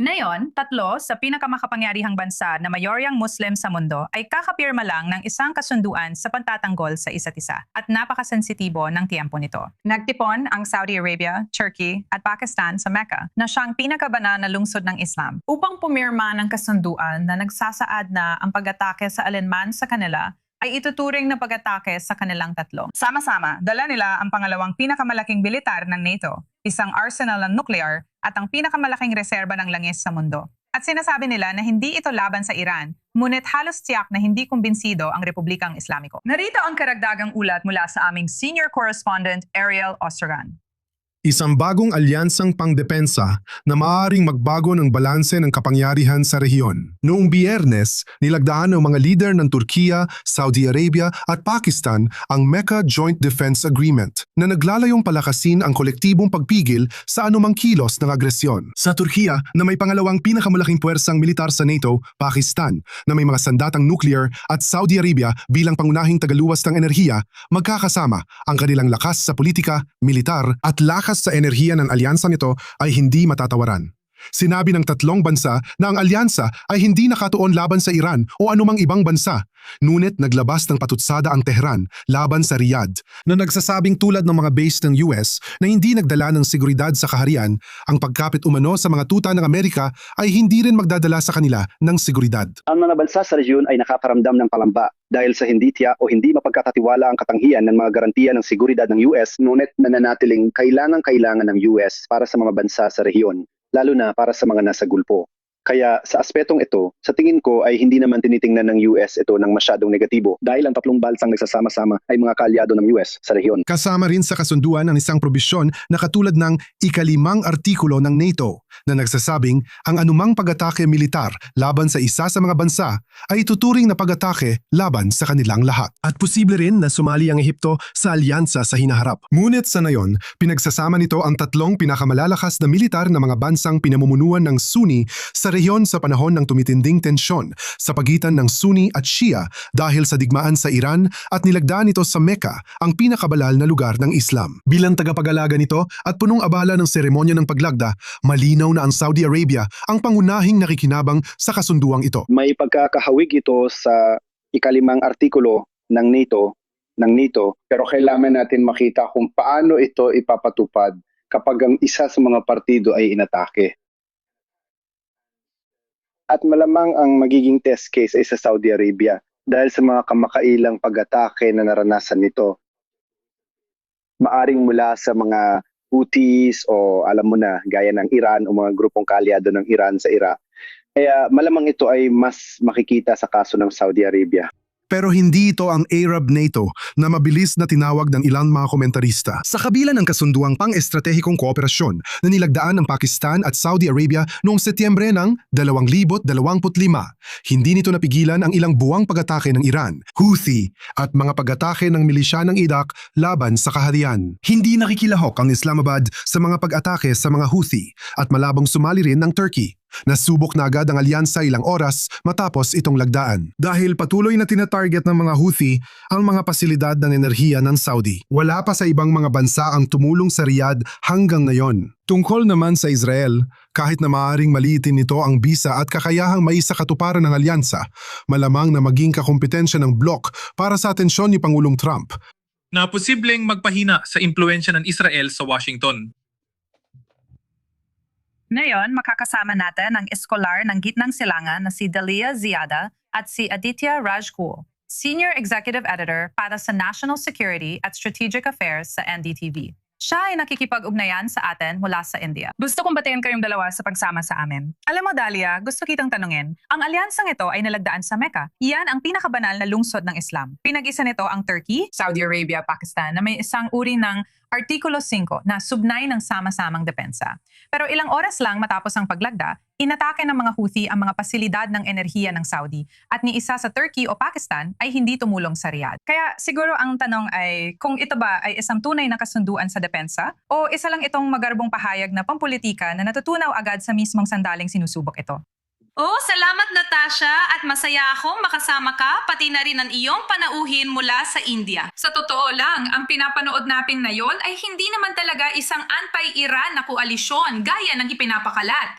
Ngayon, tatlo sa pinakamakapangyarihang bansa na mayoryang Muslim sa mundo ay kakapirma lang ng isang kasunduan sa pagtatanggol sa isa't isa at napakasensitibo ng tiempo nito. Nagtipon ang Saudi Arabia, Turkey at Pakistan sa Mecca na siyang pinakabanal na lungsod ng Islam upang pumirma ng kasunduan na nagsasaad na ang pag-atake sa alinman sa kanila ay ituturing na pag-atake sa kanilang tatlo. Sama-sama, dala nila ang pangalawang pinakamalaking militar ng NATO, isang arsenal ng nuclear at ang pinakamalaking reserba ng langis sa mundo. At sinasabi nila na hindi ito laban sa Iran, ngunit halos tiyak na hindi kumbinsido ang Republikang Islamiko. Narito ang karagdagang ulat mula sa aming senior correspondent Ariel Ostragan. Isang bagong alyansang pangdepensa na maaaring magbago ng balanse ng kapangyarihan sa rehiyon. Noong Biyernes, nilagdaan ng mga lider ng Turkiya, Saudi Arabia at Pakistan ang Mecca Joint Defense Agreement na naglalayong palakasin ang kolektibong pagpigil sa anumang kilos ng agresyon. Sa Turkiya, na may pangalawang pinakamalaking puwersang militar sa NATO, Pakistan, na may mga sandatang nuclear at Saudi Arabia bilang pangunahing tagaluwas ng enerhiya, magkakasama ang kanilang lakas sa politika, militar at lakas sa enerhiya ng alyansa nito ay hindi matatawaran. Sinabi ng tatlong bansa na ang alyansa ay hindi nakatuon laban sa Iran o anumang ibang bansa, ngunit naglabas ng patutsada ang Tehran laban sa Riyadh na nagsasabing tulad ng mga base ng US na hindi nagdala ng seguridad sa kaharian, ang pagkapit umano sa mga tuta ng Amerika ay hindi rin magdadala sa kanila ng seguridad. Ang mga bansa sa rehiyon ay nakakaramdam ng palamba dahil sa hindi tiyak o hindi mapagkakatiwala ang katanghian ng mga garantiya ng seguridad ng US, ngunit nananatiling kailangan ng US para sa mga bansa sa rehiyon, lalo na para sa mga nasa Gulpo. Kaya sa aspetong ito, sa tingin ko ay hindi naman tinitingnan ng US ito ng masyadong negatibo dahil ang tatlong bansang nagsasama-sama ay mga kaalyado ng US sa rehiyon. Kasama rin sa kasunduan ang isang probisyon na katulad ng ika-5 artikulo ng NATO na nagsasabing ang anumang pag-atake militar laban sa isa sa mga bansa ay tuturing na pag-atake laban sa kanilang lahat. At posible rin na sumali ang Ehipto sa alyansa sa hinaharap. Ngunit sa ngayon, pinagsasama nito ang tatlong pinakamalalakas na militar na mga bansang pinamumunuan ng Sunni sa rehiyon sa panahon ng tumitinding tensyon sa pagitan ng Sunni at Shia dahil sa digmaan sa Iran at nilagdaan nito sa Mecca, ang pinakabalal na lugar ng Islam. Bilang tagapag-alaga nito at punong abala ng seremonya ng paglagda, malinaw na ang Saudi Arabia ang pangunahing nakikinabang sa kasunduang ito. May pagkakahawig ito sa ika-5 artikulo ng NATO, pero kailangan natin makita kung paano ito ipapatupad kapag ang isa sa mga partido ay inatake. At malamang ang magiging test case ay sa Saudi Arabia dahil sa mga kamakailang pag-atake na naranasan nito. Maaring mula sa mga Houthis o alam mo na, gaya ng Iran o mga grupong kaalyado ng Iran sa Iraq. Kaya malamang ito ay mas makikita sa kaso ng Saudi Arabia. Pero hindi ito ang Arab NATO na mabilis na tinawag ng ilang mga komentarista. Sa kabila ng kasunduang pang-estratehikong kooperasyon na nilagdaan ng Pakistan at Saudi Arabia noong Setyembre ng 2025, hindi nito napigilan ang ilang buwang pag-atake ng Iran, Houthi at mga pag-atake ng milisya ng Iraq laban sa kaharian. Hindi nakikilahok ang Islamabad sa mga pag-atake sa mga Houthi at malabong sumali rin ng Turkey. Nasubok na agad ang alyansa ilang oras matapos itong lagdaan. Dahil patuloy na tinatarget ng mga Houthi ang mga pasilidad ng enerhiya ng Saudi. Wala pa sa ibang mga bansa ang tumulong sa Riyadh hanggang ngayon. Tungkol naman sa Israel, kahit na maaaring maliitin nito ang bisa at kakayahang maisakatuparan ng alyansa, malamang na maging kakompetensya ng blok para sa atensyon ni Pangulong Trump na posibleng magpahina sa impluensya ng Israel sa Washington. Ngayon, makakasama natin ang eskolar ng Gitnang Silangan na si Dalia Ziada at si Aditya Rajkul, Senior Executive Editor para sa National Security at Strategic Affairs sa NDTV. Siya ay nakikipag-ugnayan sa atin mula sa India. Gusto kong batayan kayong dalawa sa pagsama sa amin. Alam mo, Dalia, gusto kitang tanungin. Ang alyansang ito ay nalagdaan sa Mecca. Iyan ang pinakabanal na lungsod ng Islam. Pinag-isa nito ang Turkey, Saudi Arabia, Pakistan na may isang uri ng Artikulo 5 na sugnay ng sama-samang depensa. Pero ilang oras lang matapos ang paglagda, inatake ng mga Houthi ang mga pasilidad ng enerhiya ng Saudi at ni isa sa Turkey o Pakistan ay hindi tumulong sa Riyadh. Kaya siguro ang tanong ay kung ito ba ay isang tunay na kasunduan sa depensa o isa lang itong magarbong pahayag na pampolitika na natutunaw agad sa mismong sandaling sinusubok ito. Oh, salamat Natasha at masaya akong makasama ka pati na rin ang iyong panauhin mula sa India. Sa totoo lang, ang pinapanood natin ngayon ay hindi naman talaga isang anti-Iran na koalisyon gaya ng ipinapakalat.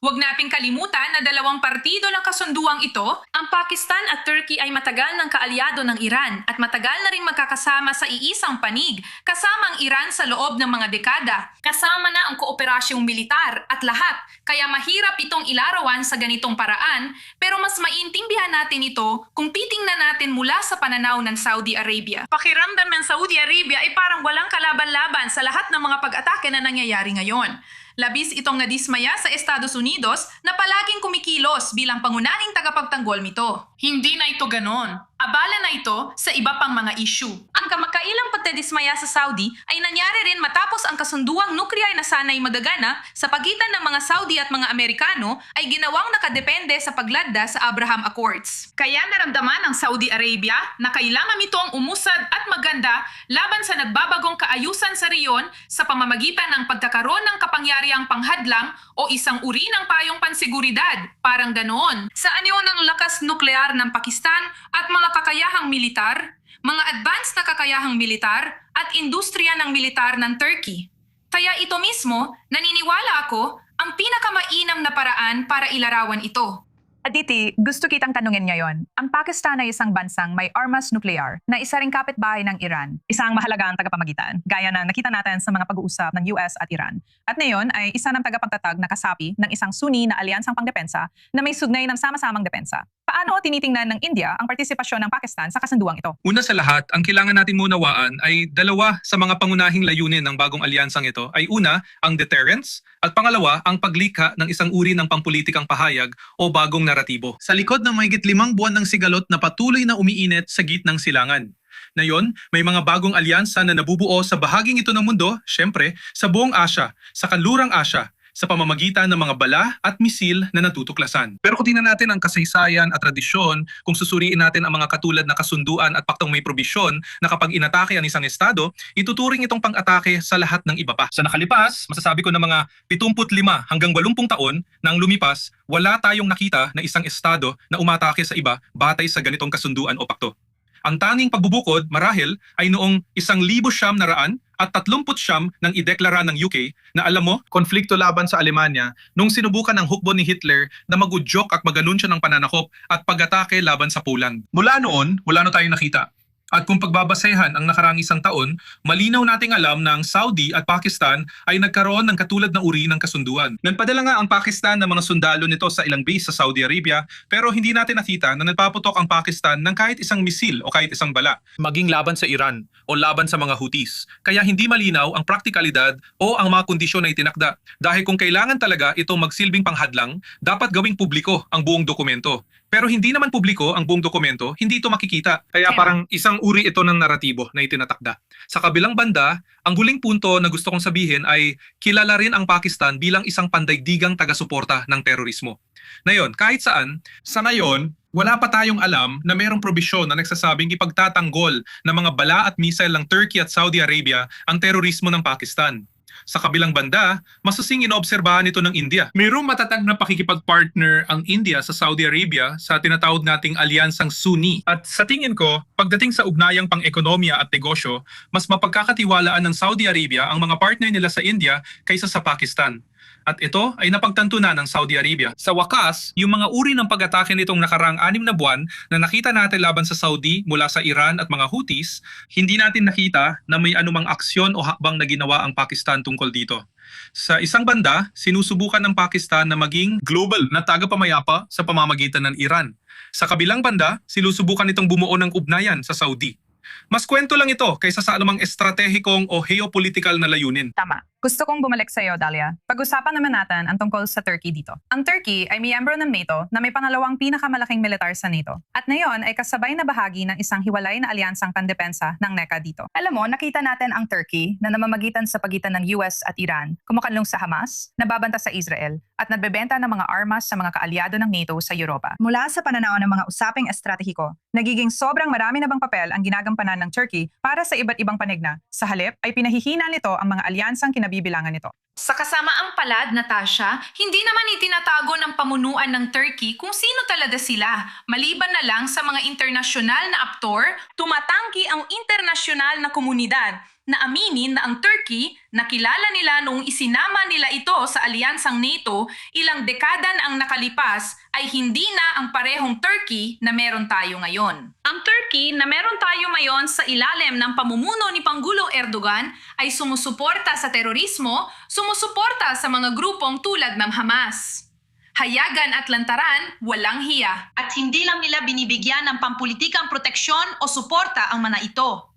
Huwag nating kalimutan na dalawang partido ng kasunduang ito, ang Pakistan at Turkey ay matagal ng kaalyado ng Iran at matagal na rin magkakasama sa iisang panig, kasama ang Iran sa loob ng mga dekada. Kasama na ang kooperasyong militar at lahat, kaya mahirap itong ilarawan sa ganitong paraan, pero mas maintindihan natin ito kung titingnan natin mula sa pananaw ng Saudi Arabia. Pakiramdam ng Saudi Arabia ay parang walang kalaban-laban sa lahat ng mga pag-atake na nangyayari ngayon. Labis itong nadismaya sa Estados Unidos na palaging kumikilos bilang pangunahing tagapagtanggol nito. Hindi na ito ganon. Abala na ito sa iba pang mga issue. Ang kamakailang pagdadismaya sa Saudi ay nangyari rin matapos ang kasunduang nuclear na sanay magagana sa pagitan ng mga Saudi at mga Amerikano ay ginawang nakadepende sa pagladda sa Abraham Accords. Kaya naramdaman ng Saudi Arabia na kailangan nitong umusad at maganda laban sa nagbabagong kaayusan sa riyon sa pamamagitan ng pagkakaroon ng kapangyarihang panghadlang o isang uri ng payong pansiguridad, parang ganoon. Sa anyo ng lakas nuklear ng Pakistan at mga kakayahang militar, mga advanced na kakayahang militar at industriya ng militar ng Turkey. Kaya ito mismo, naniniwala ako, ang pinakamainam na paraan para ilarawan ito. Aditi, gusto kitang tanungin ngayon. Ang Pakistan ay isang bansang may armas nuklear na isa ring kapitbahay ng Iran. Isang mahalagang tagapamagitan, gaya ng nakita natin sa mga pag-uusap ng US at Iran. At ngayon ay isa ng tagapagtatag na kasapi ng isang Sunni na alyansang pangdepensa na may sugnay ng sama-samang depensa. Paano tinitingnan ng India ang partisipasyon ng Pakistan sa kasunduang ito? Una sa lahat, ang kailangan natin munawaan ay dalawa sa mga pangunahing layunin ng bagong alyansang ito ay una, ang deterrence at pangalawa, ang paglikha ng isang uri ng pampulitikang pahayag o bagong naratibo. Sa likod ng mahigit 5 buwan ng sigalot na patuloy na umiinit sa gitnang silangan. Ngayon, may mga bagong alyansa na nabubuo sa bahaging ito ng mundo, syempre, sa buong Asya, sa kanlurang Asya, sa pamamagitan ng mga bala at misil na natutuklasan. Pero kung tingnan natin ang kasaysayan at tradisyon, kung susuriin natin ang mga katulad na kasunduan at paktong may probisyon na kapag inatake ang isang estado, ituturing itong pang-atake sa lahat ng iba pa. Sa nakalipas, masasabi ko na mga 75 hanggang 80 taon nang lumipas, wala tayong nakita na isang estado na umatake sa iba batay sa ganitong kasunduan o pakto. Ang tanging pagbubukod, marahil, ay noong 1939 nang ideklara ng UK na alam mo, konflikto laban sa Alemanya nung sinubukan ng hukbo ni Hitler na mag-udyok at mag-anunsyo ng pananakop at pag-atake laban sa Poland. Mula noon, wala na tayong nakita. At kung pagbabasehan ang nakarang isang taon, malinaw nating alam na ang Saudi at Pakistan ay nagkaroon ng katulad na uri ng kasunduan. Nagpadala nga ang Pakistan ng mga sundalo nito sa ilang base sa Saudi Arabia, pero hindi natin nakita na nagpaputok ang Pakistan ng kahit isang misil o kahit isang bala, maging laban sa Iran o laban sa mga Houthis. Kaya hindi malinaw ang praktikalidad o ang mga kondisyon na itinakda. Dahil kung kailangan talaga itong magsilbing panghadlang, dapat gawing publiko ang buong dokumento. Pero hindi naman publiko ang buong dokumento, hindi ito makikita. Kaya parang isang uri ito ng naratibo na itinatakda. Sa kabilang banda, ang huling punto na gusto kong sabihin ay kilala rin ang Pakistan bilang isang pandaigdigang taga-suporta ng terorismo. Ngayon, kahit saan, sa ngayon, wala pa tayong alam na mayroong probisyon na nagsasabing ipagtatanggol ng mga bala at missile ng Turkey at Saudi Arabia ang terorismo ng Pakistan. Sa kabilang banda, masusing inoobserbahan ito ng India. Mayroong matatag na pakikipag-partner ang India sa Saudi Arabia sa tinatawag nating alyansang Sunni. At sa tingin ko, pagdating sa ugnayang pang-ekonomiya at negosyo, mas mapagkakatiwalaan ng Saudi Arabia ang mga partner nila sa India kaysa sa Pakistan. At ito ay napagtanto na ng Saudi Arabia. Sa wakas, yung mga uri ng pag-atake nitong nakarang 6 na buwan na nakita natin laban sa Saudi mula sa Iran at mga Houthis, hindi natin nakita na may anumang aksyon o hakbang na ginawa ang Pakistan tungkol dito. Sa isang banda, sinusubukan ng Pakistan na maging global na tagapamayapa sa pamamagitan ng Iran. Sa kabilang banda, sinusubukan itong bumuo ng ugnayan sa Saudi. Mas kwento lang ito kaysa sa anumang estratehikong o geopolitical na layunin. Tama. Gusto kong bumalik sa iyo, Dalia. Pag-usapan naman natin ang tungkol sa Turkey dito. Ang Turkey ay miyembro ng NATO na may pangalawang pinakamalaking militar sa NATO. At ngayon ay kasabay na bahagi ng isang hiwalay na alyansang pandepensa ng NECA dito. Alam mo, nakita natin ang Turkey na namamagitan sa pagitan ng US at Iran, kumakanlong sa Hamas, nababanta sa Israel, at nagbebenta ng mga armas sa mga kaalyado ng NATO sa Europa. Mula sa pananaw ng mga usaping estratehiko, nagiging sobrang marami na bang papel ang ginagampanan ng Turkey para sa iba't ibang panigna. Sa halip ay pinahihina nito ang mga alyansang kinabibilangan nito. Sa kasamaang palad, Natasha, hindi naman itinatago ng pamunuan ng Turkey kung sino talaga sila. Maliban na lang sa mga internasyonal na aktor, tumatanggi ang internasyonal na komunidad. na aminin na ang Turkey, na kilala nila noong isinama nila ito sa alyansang NATO ilang dekada na ang nakalipas, ay hindi na ang parehong Turkey na meron tayo ngayon. Ang Turkey na meron tayo ngayon sa ilalim ng pamumuno ni Pangulong Erdogan ay sumusuporta sa terorismo, sumusuporta sa mga grupong tulad ng Hamas. Hayagan at lantaran, walang hiya. At hindi lang nila binibigyan ng pampulitikang proteksyon o suporta ang mga ito.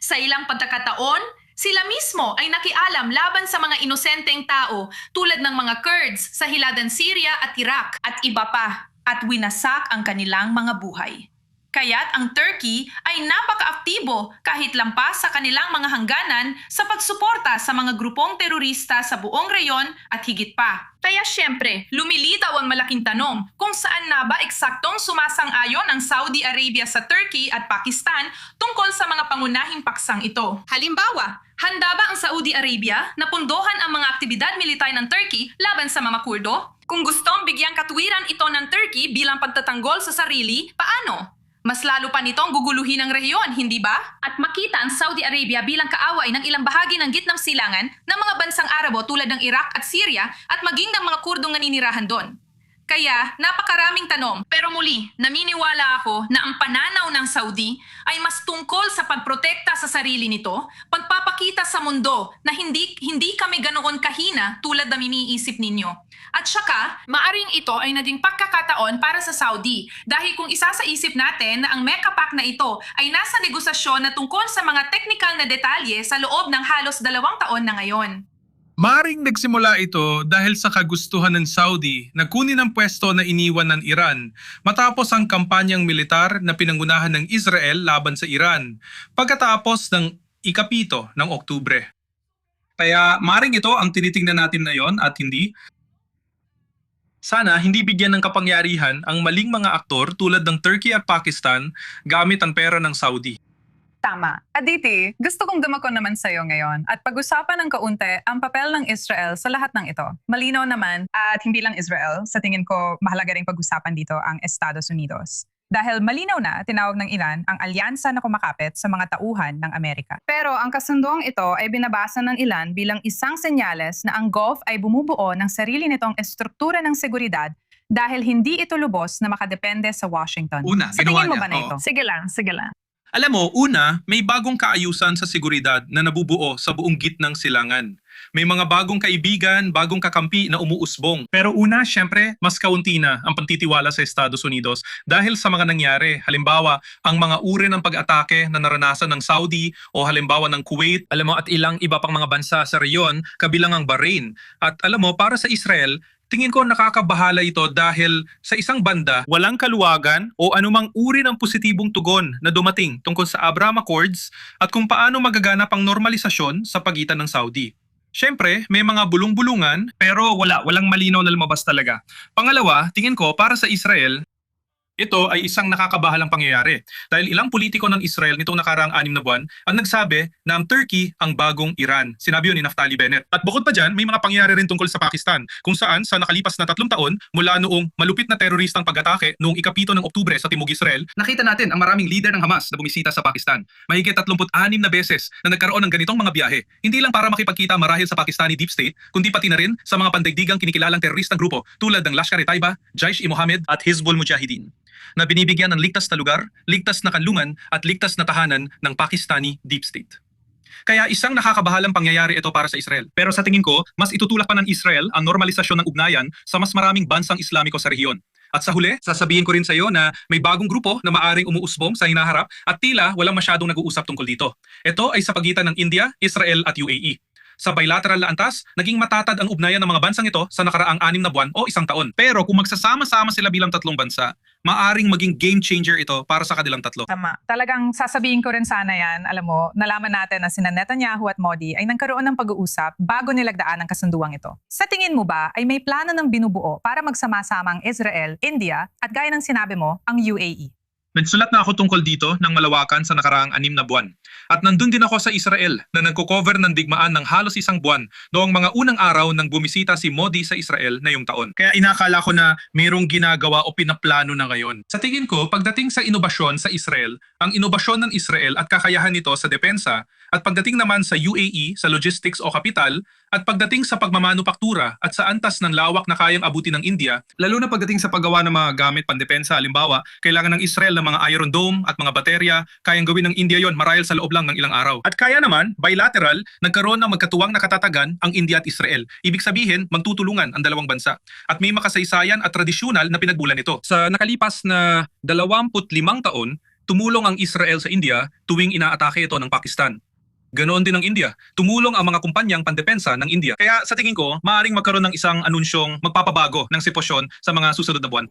Sa ilang pagkakataon, sila mismo ay nakialam laban sa mga inosenteng tao tulad ng mga Kurds sa hiladan Syria at Iraq at iba pa, at winasak ang kanilang mga buhay. Kaya't ang Turkey ay napaka-aktibo kahit lampas sa kanilang mga hangganan sa pagsuporta sa mga grupong terorista sa buong reyon at higit pa. Kaya syempre, lumilitaw ang malaking tanong kung saan na ba eksaktong sumasang-ayon ang Saudi Arabia sa Turkey at Pakistan tungkol sa mga pangunahing paksang ito. Halimbawa, handa ba ang Saudi Arabia na pundohan ang mga aktibidad militar ng Turkey laban sa mga Kurdo? Kung gustong bigyang katwiran ito ng Turkey bilang pagtatanggol sa sarili, paano? Mas lalo pa nitong guguluhin ang rehiyon, hindi ba? At makita ang Saudi Arabia bilang kaaway ng ilang bahagi ng gitnang silangan ng mga bansang Arabo tulad ng Iraq at Syria at maging ng mga Kurdong naninirahan doon. Kaya, napakaraming tanong. Pero muli, naniniwala ako na ang pananaw ng Saudi ay mas tungkol sa pagprotekta sa sarili nito, pagpapakita sa mundo na hindi kami ganoon kahina tulad na iniisip ninyo. At saka, maaring ito ay naging pagkakataon para sa Saudi dahil kung isa sa isip natin na ang Mecca Pact na ito ay nasa negosasyon na tungkol sa mga technical na detalye sa loob ng halos 2 taon na ngayon. Maring nagsimula ito dahil sa kagustuhan ng Saudi na kunin ang pwesto na iniwan ng Iran matapos ang kampanyang militar na pinangunahan ng Israel laban sa Iran pagkatapos ng ikapito ng Oktubre. Kaya maring ito ang tinitingnan natin ngayon at hindi. Sana hindi bigyan ng kapangyarihan ang maling mga aktor tulad ng Turkey at Pakistan gamit ang pera ng Saudi. Tama. Aditi, gusto kong dumako naman sa'yo ngayon at pag-usapan ng kaunti ang papel ng Israel sa lahat ng ito. Malinaw naman at hindi lang Israel, sa tingin ko mahalaga ring pag-usapan dito ang Estados Unidos. Dahil malinaw na tinawag ng Iran ang alyansa na kumakapit sa mga tauhan ng Amerika. Pero ang kasunduang ito ay binabasa ng ilan bilang isang senyales na ang Gulf ay bumubuo ng sarili nitong estruktura ng seguridad dahil hindi ito lubos na makadepende sa Washington. Una, sa ginawa tingin mo niya, ba na oo. ito? Sige lang. Alam mo, una, may bagong kaayusan sa seguridad na nabubuo sa buong gitnang silangan. May mga bagong kaibigan, bagong kakampi na umuusbong. Pero una, syempre, mas kaunti na ang pagtitiwala sa Estados Unidos dahil sa mga nangyari. Halimbawa, ang mga uri ng pag-atake na naranasan ng Saudi o halimbawa ng Kuwait, alam mo, at ilang iba pang mga bansa sa reyon, kabilang ang Bahrain. At alam mo, para sa Israel, tingin ko nakakabahala ito dahil sa isang banda, walang kaluwagan o anumang uri ng positibong tugon na dumating tungkol sa Abraham Accords at kung paano magaganap ang normalisasyon sa pagitan ng Saudi. Siyempre, may mga bulong-bulungan pero walang malinaw na lumabas talaga. Pangalawa, tingin ko para sa Israel, ito ay isang nakakabahalang pangyayari dahil ilang politiko ng Israel nitong nakaraang 6 na buwan ang nagsabi na ang Turkey ang bagong Iran. Sinabi yun ni Naftali Bennett. At bukod pa dyan, may mga pangyayari rin tungkol sa Pakistan kung saan sa nakalipas na 3 taon mula noong malupit na teroristang pag-atake noong ikapito ng Oktubre sa Timog Israel, nakita natin ang maraming leader ng Hamas na bumisita sa Pakistan. Mahigit 36 na beses na nagkaroon ng ganitong mga biyahe. Hindi lang para makipagkita marahil sa Pakistani deep state, kundi pati na rin sa mga pandaigdigang kinikilalang teroristang grupo tulad ng Lashkar-e-Taiba, Jaish-e-Mohammed at Hizbul Mujahideen, na binibigyan ng ligtas na lugar, ligtas na kanlungan at ligtas na tahanan ng Pakistani deep state. Kaya isang nakakabahalang pangyayari ito para sa Israel. Pero sa tingin ko, mas itutulak pa ng Israel ang normalisasyon ng ugnayan sa mas maraming bansang Islamiko sa rehiyon. At sa huli, sasabihin ko rin sa iyo na may bagong grupo na maaring umuusbong sa hinaharap at tila walang masyadong nag-uusap tungkol dito. Ito ay sa pagitan ng India, Israel at UAE. Sa bilateral na antas, naging matatag ang ugnayan ng mga bansang ito sa nakaraang 6 na buwan o 1 taon. Pero kung magsasama-sama sila bilang 3 bansa, maaring maging game changer ito para sa kanilang 3. Tama. Talagang sasabihin ko rin sana yan, alam mo, nalaman natin na sina Netanyahu at Modi ay nagkaroon ng pag-uusap bago nilagdaan ang kasunduang ito. Sa tingin mo ba ay may plano ng binubuo para magsama-sama ang Israel, India at gaya ng sinabi mo, ang UAE? Nagsulat na ako tungkol dito ng malawakan sa nakaraang 6 na buwan. At nandun din ako sa Israel na nagko-cover ng digmaan ng halos 1 buwan noong mga unang araw nang bumisita si Modi sa Israel na yung taon. Kaya inakala ko na mayroong ginagawa o pinaplano na ngayon. Sa tingin ko, pagdating sa inobasyon sa Israel, ang inobasyon ng Israel at kakayahan nito sa depensa, at pagdating naman sa UAE, sa logistics o kapital, at pagdating sa pagmamanupaktura at sa antas ng lawak na kayang abutin ng India, lalo na pagdating sa paggawa ng mga gamit pandepensa, halimbawa, kailangan ng Israel ng mga Iron Dome at mga baterya, kayang gawin ng India yon marahil sa loob lang ng ilang araw. At kaya naman, bilateral, nagkaroon ng magkatuwang nakatatagan ang India at Israel. Ibig sabihin, magtutulungan ang dalawang bansa. At may makasaysayan at tradisyonal na pinagbulan ito. Sa nakalipas na 25 taon, tumulong ang Israel sa India tuwing inaatake ito ng Pakistan. Ganoon din ang India. Tumulong ang mga kumpanyang pandepensa ng India. Kaya sa tingin ko, maaaring magkaroon ng isang anunsyong magpapabago ng sitwasyon sa mga susunod na buwan.